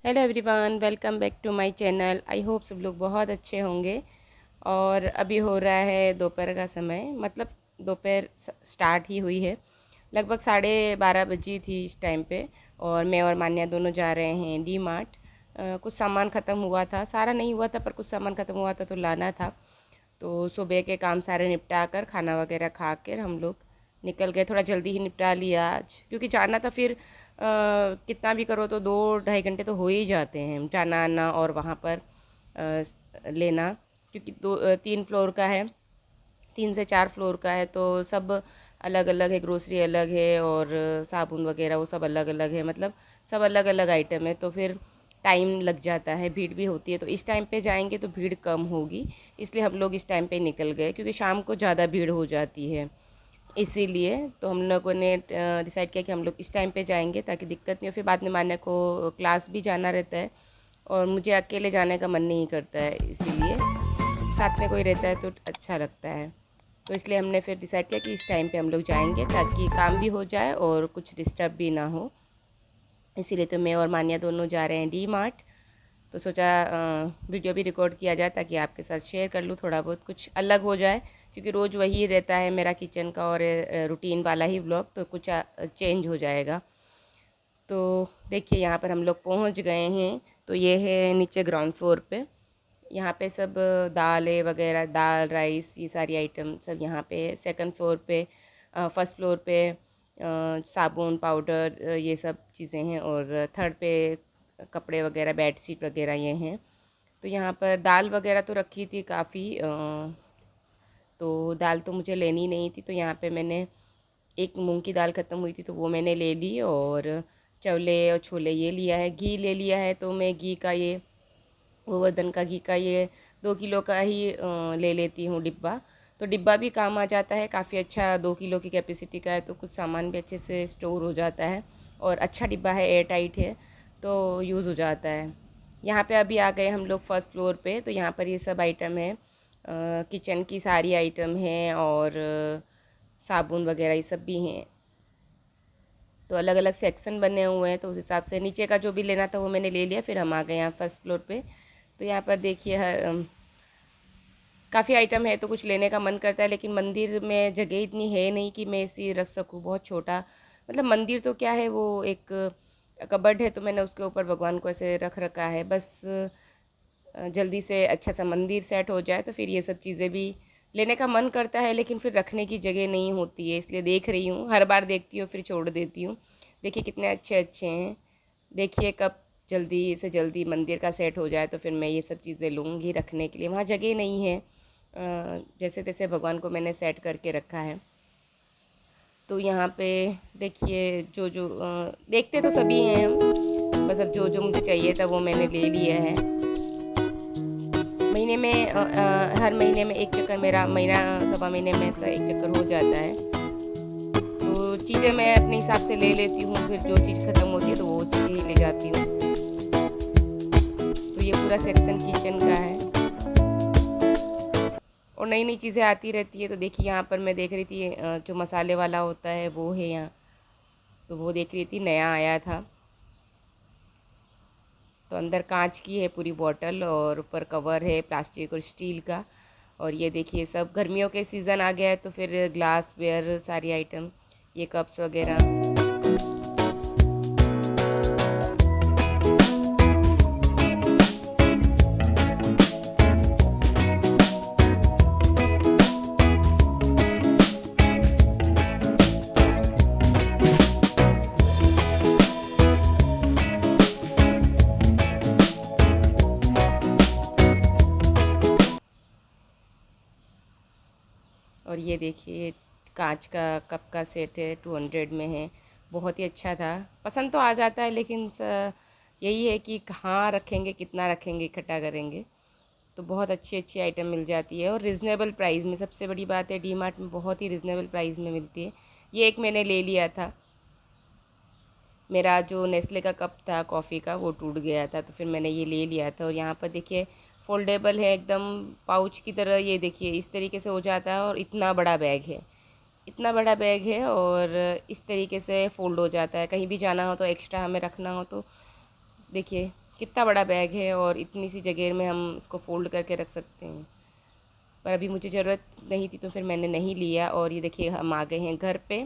Hello everyone, welcome back to my channel. I hope सब लोग बहुत अच्छे होंगे। और अभी हो रहा है दोपहर का समय, मतलब दोपहर स्टार्ट ही हुई है। लगभग 12:30 बजी थी इस टाइम पे। और मैं और मान्या दोनों जा रहे हैं डी मार्ट। कुछ सामान ख़त्म हुआ था, सारा नहीं हुआ था पर कुछ सामान ख़त्म हुआ था तो लाना था। तो सुबह के काम सारे निपटा कर खाना वगैरह खा कर हम लोग निकल गए। थोड़ा जल्दी ही निपटा लिया आज, क्योंकि जाना था फिर कितना भी करो तो 2-2.5 घंटे तो हो ही जाते हैं जाना आना और वहाँ पर लेना। क्योंकि 3 फ्लोर का है, 3 से 4 फ्लोर का है, तो सब अलग अलग है। ग्रोसरी अलग है और साबुन वगैरह वो सब अलग अलग है, मतलब सब अलग अलग आइटम है। तो फिर टाइम लग जाता है, भीड़ भी होती है। तो इस टाइम पे जाएंगे तो भीड़ कम होगी, इसलिए हम लोग इस टाइम पे निकल गए, क्योंकि शाम को ज़्यादा भीड़ हो जाती है। इसीलिए तो हम लोगों ने डिसाइड किया कि हम लोग इस टाइम पे जाएंगे ताकि दिक्कत नहीं हो। फिर बाद में मान्या को क्लास भी जाना रहता है और मुझे अकेले जाने का मन नहीं करता है, इसीलिए साथ में कोई रहता है तो अच्छा लगता है। तो इसलिए हमने फिर डिसाइड किया कि इस टाइम पे हम लोग जाएंगे ताकि काम भी हो जाए और कुछ डिस्टर्ब भी ना हो। इसीलिए तो मैं और मान्या दोनों जा रहे हैं डी मार्ट। तो सोचा वीडियो भी रिकॉर्ड किया जाए ताकि आपके साथ शेयर कर लूँ, थोड़ा बहुत कुछ अलग हो जाए, क्योंकि रोज़ वही रहता है मेरा किचन का और रूटीन वाला ही व्लॉग, तो कुछ चेंज हो जाएगा। तो देखिए यहाँ पर हम लोग पहुँच गए हैं। तो ये है नीचे ग्राउंड फ्लोर पे। यहाँ पे सब दालें वगैरह, दाल राइस ये सारी आइटम सब यहाँ पे है। सेकंड फ्लोर पे, फर्स्ट फ्लोर पे साबुन पाउडर ये सब चीज़ें हैं। और थर्ड पे कपड़े वगैरह, बेड शीट वगैरह ये हैं। तो यहाँ पर दाल वगैरह तो रखी थी काफ़ी, तो दाल तो मुझे लेनी नहीं थी, तो यहाँ पे मैंने एक मूंग की दाल ख़त्म हुई थी तो वो मैंने ले ली। और चवले और छोले ये लिया है। घी ले लिया है, तो मैं घी का ये गोवर्धन का घी का ये 2 किलो का ही ले लेती हूँ डिब्बा। तो डिब्बा भी काम आ जाता है, काफ़ी अच्छा 2 किलो की कैपेसिटी का है, तो कुछ सामान भी अच्छे से स्टोर हो जाता है। और अच्छा डिब्बा है, एयर टाइट है, तो यूज़ हो जाता है। यहाँ पे अभी आ गए हम लोग फर्स्ट फ्लोर पे। तो यहाँ पर ये सब आइटम है, किचन की सारी आइटम हैं और साबुन वगैरह ये सब भी हैं। तो अलग अलग सेक्शन बने हुए हैं, तो उस हिसाब से नीचे का जो भी लेना था वो मैंने ले लिया। फिर हम आ गए यहाँ फर्स्ट फ्लोर पे। तो यहाँ पर देखिए हर काफ़ी आइटम है, तो कुछ लेने का मन करता है, लेकिन मंदिर में जगह इतनी है नहीं कि मैं इसे रख सकूँ। बहुत छोटा, मतलब मंदिर तो क्या है, वो एक कबर्ड है, तो मैंने उसके ऊपर भगवान को ऐसे रख रखा है। बस जल्दी से अच्छा सा मंदिर सेट हो जाए तो फिर ये सब चीज़ें भी लेने का मन करता है, लेकिन फिर रखने की जगह नहीं होती है, इसलिए देख रही हूँ। हर बार देखती हूँ फिर छोड़ देती हूँ। देखिए कितने अच्छे अच्छे हैं। देखिए कब जल्दी से जल्दी मंदिर का सेट हो जाए तो फिर मैं ये सब चीज़ें लूँगी रखने के लिए। वहाँ जगह नहीं है, जैसे तैसे भगवान को मैंने सेट करके रखा है। तो यहाँ पे देखिए जो जो देखते तो सभी हैं हम, बस अब जो जो मुझे चाहिए था वो मैंने ले लिया है। महीने में हर महीने में एक चक्कर, मेरा महीना सवा महीने में ऐसा एक चक्कर हो जाता है। तो चीज़ें मैं अपने हिसाब से ले लेती हूँ, फिर जो चीज़ ख़त्म होती है तो वो चीज़ें ही ले जाती हूँ। तो ये पूरा सेक्शन किचन का है और नई नई चीज़ें आती रहती है। तो देखिए यहाँ पर मैं देख रही थी जो मसाले वाला होता है वो है यहाँ, तो वो देख रही थी, नया आया था। तो अंदर कांच की है पूरी बॉटल और ऊपर कवर है प्लास्टिक और स्टील का। और ये देखिए सब गर्मियों के सीज़न आ गया है तो फिर ग्लास वेयर सारी आइटम, ये कप्स वगैरह। और ये देखिए कांच का कप का सेट है, 200 में है। बहुत ही अच्छा था, पसंद तो आ जाता है, लेकिन यही है कि कहाँ रखेंगे, कितना रखेंगे, इकट्ठा करेंगे। तो बहुत अच्छी अच्छी आइटम मिल जाती है और रिजनेबल प्राइस में। सबसे बड़ी बात है डी मार्ट में बहुत ही रिजनेबल प्राइस में मिलती है। ये एक मैंने ले लिया था, मेरा जो नेस्ले का कप था कॉफ़ी का वो टूट गया था, तो फिर मैंने ये ले लिया था। और यहाँ पर देखिए फोल्डेबल है, एकदम पाउच की तरह। ये देखिए इस तरीके से हो जाता है और इतना बड़ा बैग है, इतना बड़ा बैग है और इस तरीके से फ़ोल्ड हो जाता है। कहीं भी जाना हो तो एक्स्ट्रा हमें रखना हो तो देखिए कितना बड़ा बैग है और इतनी सी जगह में हम इसको फ़ोल्ड करके रख सकते हैं। पर अभी मुझे ज़रूरत नहीं थी तो फिर मैंने नहीं लिया। और ये देखिए हम आ गए हैं घर पे।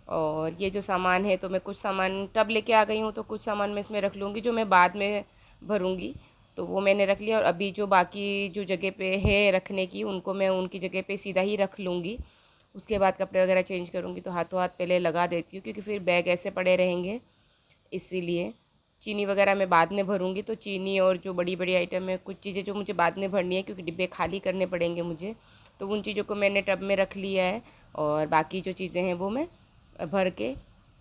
और ये जो सामान है तो मैं कुछ सामान टब लेके आ गई हूँ, तो कुछ सामान मैं इसमें रख लूँगी जो मैं बाद में भरूँगी, तो वो मैंने रख लिया। और अभी जो बाकी जो जगह पे है रखने की, उनको मैं उनकी जगह पे सीधा ही रख लूँगी। उसके बाद कपड़े वगैरह चेंज करूँगी तो हाथों हाथ पहले लगा देती हूँ, क्योंकि फिर बैग ऐसे पड़े रहेंगे। इसीलिए चीनी वगैरह मैं बाद में भरूँगी, तो चीनी और जो बड़ी बड़ी आइटम है, कुछ चीज़ें जो मुझे बाद में भरनी है क्योंकि डिब्बे खाली करने पड़ेंगे मुझे, तो उन चीज़ों को मैंने टब में रख लिया है। और बाकी जो चीज़ें हैं वो मैं भर के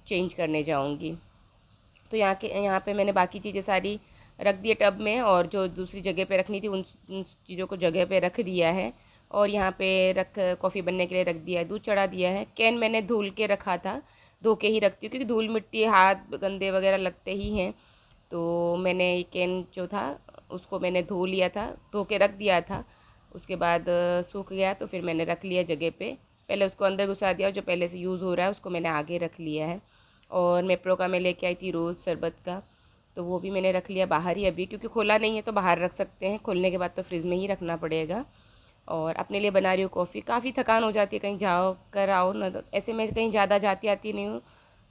चेंज करने जाऊँगी। तो यहाँ पे मैंने बाकी चीज़ें सारी रख दी है टब में, और जो दूसरी जगह पे रखनी थी उन चीज़ों को जगह पे रख दिया है। और यहाँ पे कॉफ़ी बनने के लिए रख दिया है, दूध चढ़ा दिया है। कैन मैंने धुल के रखा था, धो के ही रखती हूँ क्योंकि धूल मिट्टी हाथ गंदे वगैरह लगते ही हैं। तो मैंने ये कैन जो था उसको मैंने धो लिया था, धो के रख दिया था। उसके बाद सूख गया तो फिर मैंने रख लिया जगह पे। पहले उसको अंदर घुसा दिया और जो पहले से यूज़ हो रहा है उसको मैंने आगे रख लिया है। और मेप्रो का मैं लेके आई थी रोज़ शरबत का, तो वो भी मैंने रख लिया बाहर ही अभी, क्योंकि खोला नहीं है तो बाहर रख सकते हैं, खोलने के बाद तो फ्रिज़ में ही रखना पड़ेगा। और अपने लिए बना रही हूँ कॉफ़ी। काफ़ी थकान हो जाती है, कहीं जाओ कर आओ ना, तो ऐसे मैं कहीं ज़्यादा जाती आती नहीं हूँ,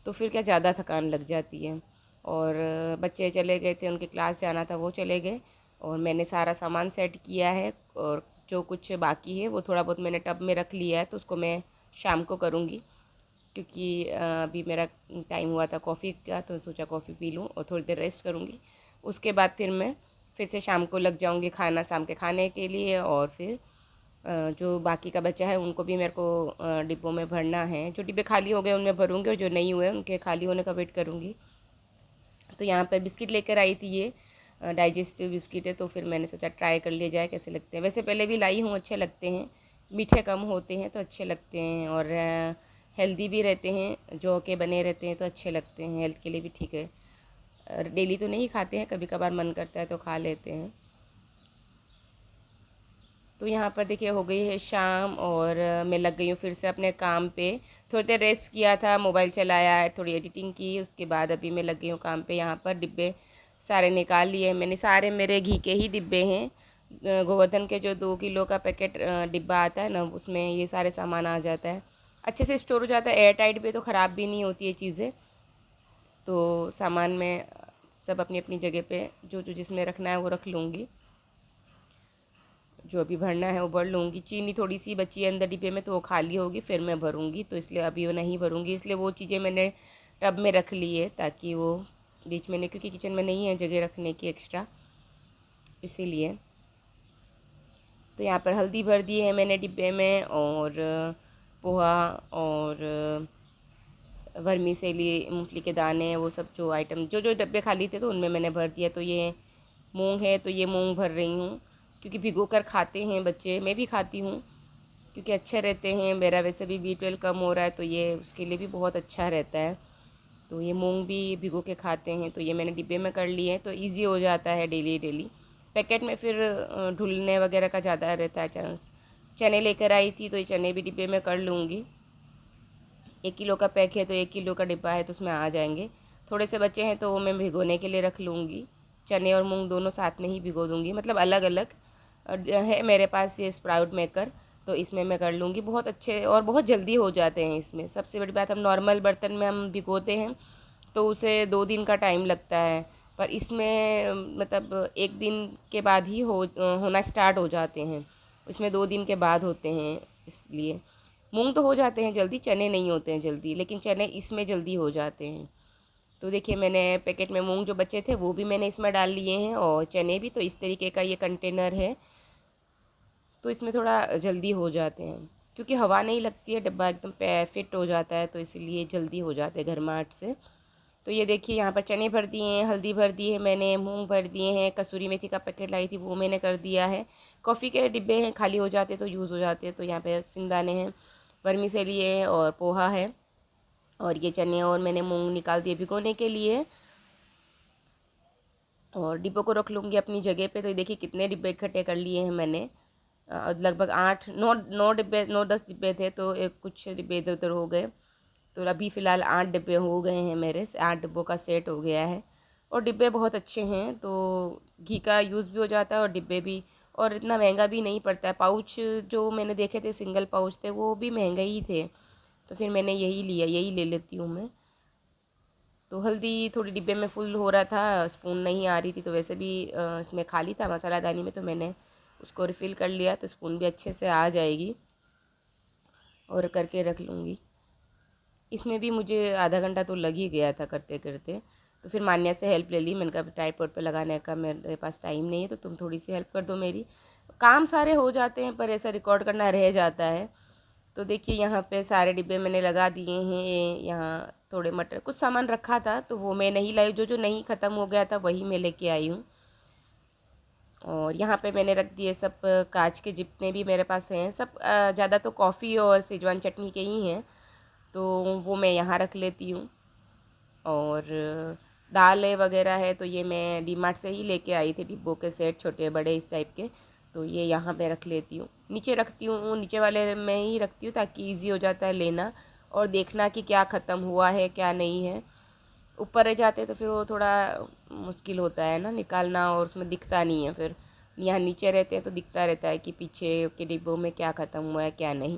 तो फिर क्या ज़्यादा थकान लग जाती है। और बच्चे चले गए थे, उनके क्लास जाना था, वो चले गए। और मैंने सारा सामान सेट किया है, और जो कुछ बाकी है वो थोड़ा बहुत मैंने टब में रख लिया है, तो उसको मैं शाम को करूँगी। क्योंकि अभी मेरा टाइम हुआ था कॉफ़ी का, तो सोचा कॉफ़ी पी लूँ और थोड़ी देर रेस्ट करूँगी। उसके बाद फिर मैं फिर से शाम को लग जाऊँगी खाना, शाम के खाने के लिए। और फिर जो बाकी का बचा है उनको भी मेरे को डिब्बों में भरना है। जो डिब्बे खाली हो गए उनमें भरूँगी, और जो नहीं हुए उनके खाली होने का वेट करूँगी। तो यहाँ पर बिस्किट लेकर आई थी, ये डाइजेस्टिव बिस्किट है, तो फिर मैंने सोचा ट्राई कर लिया जाए कैसे लगते हैं। वैसे पहले भी लाई हूँ, अच्छे लगते हैं, मीठे कम होते हैं तो अच्छे लगते हैं, और हेल्दी भी रहते हैं, जौ के बने रहते हैं तो अच्छे लगते हैं, हेल्थ के लिए भी ठीक है। डेली तो नहीं खाते हैं, कभी कभार मन करता है तो खा लेते हैं। तो यहाँ पर देखिए हो गई है शाम, और मैं लग गई हूँ फिर से अपने काम पे। थोड़ी देर रेस्ट किया था, मोबाइल चलाया है, थोड़ी एडिटिंग की, उसके बाद अभी मैं लग गई हूँ काम पे। यहाँ पर डिब्बे सारे निकाल लिए मैंने, सारे मेरे घी के ही डिब्बे हैं। गोवर्धन के जो 2 किलो का पैकेट डिब्बा आता है ना, उसमें ये सारे सामान आ जाता है, अच्छे से स्टोर हो जाता है एयर टाइट पे, तो ख़राब भी नहीं होती है चीज़ें। तो सामान में सब अपनी अपनी जगह पे जो जो जिसमें रखना है वो रख लूँगी, जो अभी भरना है वो भर लूँगी। चीनी थोड़ी सी बची है अंदर डिब्बे में, तो वो खाली होगी फिर मैं भरूँगी, तो इसलिए अभी वो नहीं भरूँगी। इसलिए वो चीज़ें मैंने टब में रख ली है, ताकि वो बीच में नहीं, क्योंकि किचन में नहीं है जगह रखने की एक्स्ट्रा, इसीलिए। तो यहाँ पर हल्दी भर दी है मैंने डिब्बे में, और पोहा और वर्मीसेली, मूंगफली के दाने, वो सब जो आइटम जो जो डब्बे खाली थे तो उनमें मैंने भर दिया। तो ये मूंग है, तो ये मूंग भर रही हूँ, क्योंकि भिगो कर खाते हैं बच्चे, मैं भी खाती हूँ क्योंकि अच्छे रहते हैं। मेरा वैसे भी B12 कम हो रहा है, तो ये उसके लिए भी बहुत अच्छा रहता है। तो ये मूंग भी भिगो के खाते हैं, तो ये मैंने डिब्बे में कर लिए हैं, तो ईज़ी हो जाता है डेली डेली। पैकेट में फिर ढुलने वगैरह का ज़्यादा रहता है चांस। चने लेकर आई थी, तो ये चने भी डिब्बे में कर लूँगी। 1 किलो का पैक है तो 1 किलो का डिब्बा है, तो उसमें आ जाएंगे। थोड़े से बच्चे हैं तो वो मैं भिगोने के लिए रख लूँगी। चने और मूंग दोनों साथ में ही भिगो दूँगी, मतलब अलग अलग है मेरे पास ये स्प्राउट मेकर, तो इसमें मैं कर लूँगी। बहुत अच्छे और बहुत जल्दी हो जाते हैं इसमें। सबसे बड़ी बात, हम नॉर्मल बर्तन में हम भिगोते हैं तो उसे 2 दिन का टाइम लगता है, पर इसमें मतलब 1 दिन के बाद ही होना स्टार्ट हो जाते हैं। इसमें 2 दिन के बाद होते हैं, इसलिए। मूंग तो हो जाते हैं जल्दी, चने नहीं होते हैं जल्दी, लेकिन चने इसमें जल्दी हो जाते हैं। तो देखिए मैंने पैकेट में मूंग जो बचे थे वो भी मैंने इसमें डाल लिए हैं, और चने भी। तो इस तरीके का ये कंटेनर है, तो इसमें थोड़ा जल्दी हो जाते हैं, क्योंकि हवा नहीं लगती है, डब्बा एकदम फिट हो जाता है, तो इसलिए जल्दी हो जाते हैं घरमाट से। तो ये देखिए यहाँ पर चने भर दिए हैं, हल्दी भर दी है मैंने, मूंग भर दिए हैं, कसूरी मेथी का पैकेट लाई थी वो मैंने कर दिया है। कॉफ़ी के डिब्बे हैं, खाली हो जाते तो यूज़ हो जाते, तो यहाँ पे सिंगदाने हैं, वर्मीसेली है, और पोहा है, और ये चने और मैंने मूंग निकाल दिए भिगोने के लिए। और डिब्बों को रख लूँगी अपनी जगह पे। तो ये देखिए कितने डिब्बे इकट्ठे कर लिए हैं मैंने, लगभग 8 9 10 डिब्बे थे, तो कुछ डिब्बे इधर उधर हो गए। तो अभी फ़िलहाल 8 डिब्बे हो गए हैं मेरे, 8 डिब्बों का सेट हो गया है। और डिब्बे बहुत अच्छे हैं, तो घी का यूज़ भी हो जाता है और डिब्बे भी, और इतना महंगा भी नहीं पड़ता है। पाउच जो मैंने देखे थे सिंगल पाउच थे वो भी महंगे ही थे, तो फिर मैंने यही लिया, यही ले लेती हूँ मैं। तो हल्दी थोड़ी डिब्बे में फुल हो रहा था, स्पून नहीं आ रही थी, तो वैसे भी इसमें खाली था मसालादानी में, तो मैंने उसको रिफ़िल कर लिया, तो स्पून भी अच्छे से आ जाएगी और करके रख लूँगी। इसमें भी मुझे आधा घंटा तो लग ही गया था करते करते, तो फिर मान्या से हेल्प ले ली। मैंने कहा ट्राइपॉड पे लगाने का मेरे पास टाइम नहीं है, तो तुम थोड़ी सी हेल्प कर दो मेरी। काम सारे हो जाते हैं पर ऐसा रिकॉर्ड करना रह जाता है। तो देखिए यहाँ पे सारे डिब्बे मैंने लगा दिए हैं। यहाँ थोड़े मटर कुछ सामान रखा था तो वो मैं नहीं लाई, जो जो नहीं ख़त्म हो गया था वही मैं लेके आई हूँ। और यहाँ पे मैंने रख दिए सब कांच के जितने भी मेरे पास हैं, सब ज़्यादा तो कॉफ़ी और सेजवान चटनी के ही हैं, तो वो मैं यहाँ रख लेती हूँ। और दाल वगैरह है तो ये मैं डीमार्ट से ही लेके आई थी, डिब्बों के सेट छोटे बड़े इस टाइप के, तो ये यहाँ पे रख लेती हूँ। नीचे रखती हूँ, नीचे वाले में ही रखती हूँ ताकि इजी हो जाता है लेना और देखना कि क्या ख़त्म हुआ है क्या नहीं है। ऊपर रह जाते तो फिर वो थोड़ा मुश्किल होता है ना निकालना, और उसमें दिखता नहीं है। फिर यहाँ नीचे रहते हैं तो दिखता रहता है कि पीछे के डिब्बों में क्या ख़त्म हुआ है क्या नहीं।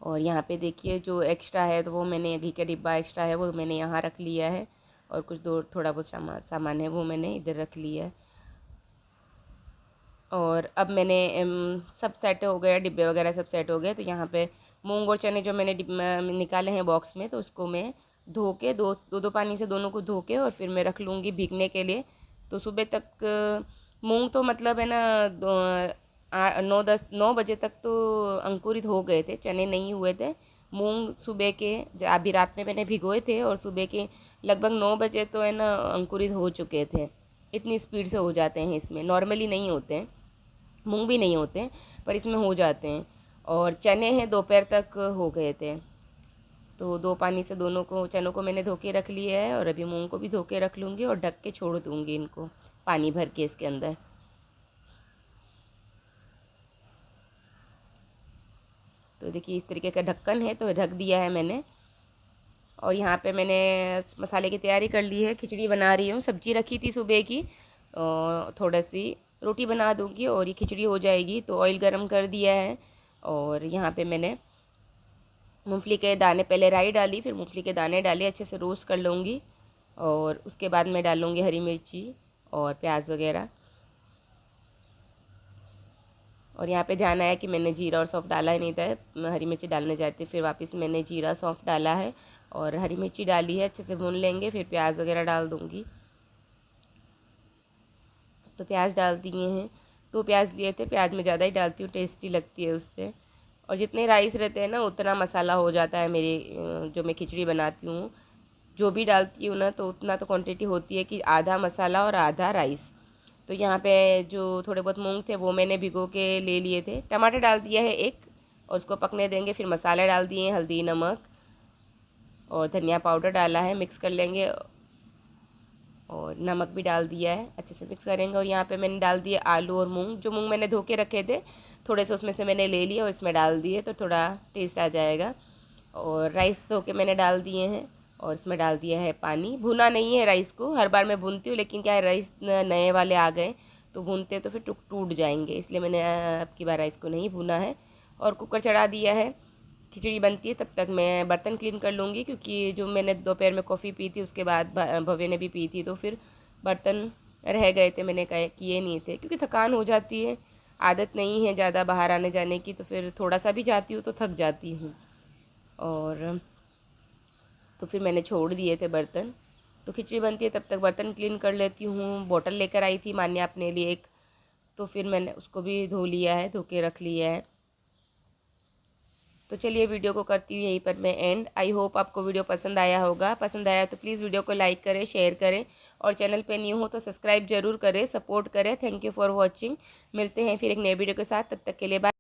और यहाँ पे देखिए जो एक्स्ट्रा है तो वो मैंने घी का डिब्बा एक्स्ट्रा है वो मैंने यहाँ रख लिया है, और कुछ दो थोड़ा बहुत सामान है वो मैंने इधर रख लिया है। और अब मैंने सब सेट हो गया, डिब्बे वगैरह सब सेट हो गए। तो यहाँ पे मूंग और चने जो मैंने निकाले हैं बॉक्स में, तो उसको मैं धो के दो दो पानी से दोनों को धो के और फिर मैं रख लूँगी भीगने के लिए। तो सुबह तक मूंग तो मतलब है ना 9 बजे तक तो अंकुरित हो गए थे, चने नहीं हुए थे। मूंग सुबह के अभी रात में मैंने भिगोए थे और सुबह के लगभग 9 बजे तो है ना अंकुरित हो चुके थे। इतनी स्पीड से हो जाते हैं, इसमें नॉर्मली नहीं होते हैं, मूंग भी नहीं होते पर इसमें हो जाते हैं। और चने हैं दोपहर तक हो गए थे, तो दो पानी से दोनों को चनों को मैंने धो के रख लिया है, और अभी मूंग को भी धो के रख लूँगी और ढक के छोड़ दूँगी इनको पानी भर के इसके अंदर। तो देखिए इस तरीके का ढक्कन है तो ढक दिया है मैंने। और यहाँ पे मैंने मसाले की तैयारी कर ली है, खिचड़ी बना रही हूँ। सब्जी रखी थी सुबह की, थोड़ा सी रोटी बना दूँगी और ये खिचड़ी हो जाएगी। तो ऑयल गरम कर दिया है, और यहाँ पे मैंने मूंगफली के दाने, पहले राई डाली फिर मूंगफली के दाने डाले, अच्छे से रोस्ट कर लूँगी। और उसके बाद मैं डालूँगी हरी मिर्ची और प्याज वगैरह। और यहाँ पे ध्यान आया कि मैंने जीरा और सौंफ डाला ही नहीं था, मैं हरी मिर्ची डालने जाती फिर वापस मैंने जीरा सौंफ डाला है और हरी मिर्ची डाली है। अच्छे से भून लेंगे, फिर प्याज वगैरह डाल दूँगी। तो प्याज डाल दिए हैं, 2 प्याज लिए थे, प्याज मैं ज़्यादा ही डालती हूँ, टेस्टी लगती है उससे। और जितने राइस रहते हैं ना उतना मसाला हो जाता है मेरी जो मैं खिचड़ी बनाती हूँ, जो भी डालती हूँ ना तो उतना तो क्वांटिटी होती है कि आधा मसाला और आधा राइस। तो यहाँ पे जो थोड़े बहुत मूंग थे वो मैंने भिगो के ले लिए थे। टमाटर डाल दिया है एक, और उसको पकने देंगे। फिर मसाले डाल दिए हैं, हल्दी नमक और धनिया पाउडर डाला है, मिक्स कर लेंगे। और नमक भी डाल दिया है, अच्छे से मिक्स करेंगे। और यहाँ पे मैंने डाल दिए आलू और मूंग, जो मूंग मैंने धो के रखे थे थोड़े से उसमें से मैंने ले लिए और इसमें डाल दिए, तो थोड़ा टेस्ट आ जाएगा। और राइस धो के मैंने डाल दिए हैं और इसमें डाल दिया है पानी। भुना नहीं है राइस को, हर बार मैं भूनती हूँ लेकिन क्या है राइस नए वाले आ गए तो भूनते तो फिर टूट जाएंगे, इसलिए मैंने अब की बार राइस को नहीं भुना है। और कुकर चढ़ा दिया है, खिचड़ी बनती है तब तक मैं बर्तन क्लीन कर लूँगी, क्योंकि जो मैंने दोपहर में कॉफ़ी पी थी उसके बाद भव्य ने भी पी थी, तो फिर बर्तन रह गए थे, मैंने किए नहीं थे क्योंकि थकान हो जाती है। आदत नहीं है ज़्यादा बाहर आने जाने की, तो फिर थोड़ा सा भी जाती हूँ तो थक जाती हूँ। और तो फिर मैंने छोड़ दिए थे बर्तन। तो खिचड़ी बनती है तब तक बर्तन क्लीन कर लेती हूँ। बॉटल लेकर आई थी मान्या अपने लिए एक, तो फिर मैंने उसको भी धो लिया है, धो के रख लिया है। तो चलिए वीडियो को करती हूँ यहीं पर मैं एंड। आई होप आपको वीडियो पसंद आया होगा। पसंद आया तो प्लीज़ वीडियो को लाइक करें, शेयर करें, और चैनल पे न्यू हो तो सब्सक्राइब जरूर करें, सपोर्ट करें। Thank you for watching. मिलते हैं फिर एक नए वीडियो के साथ, तब तक के लिए बाय।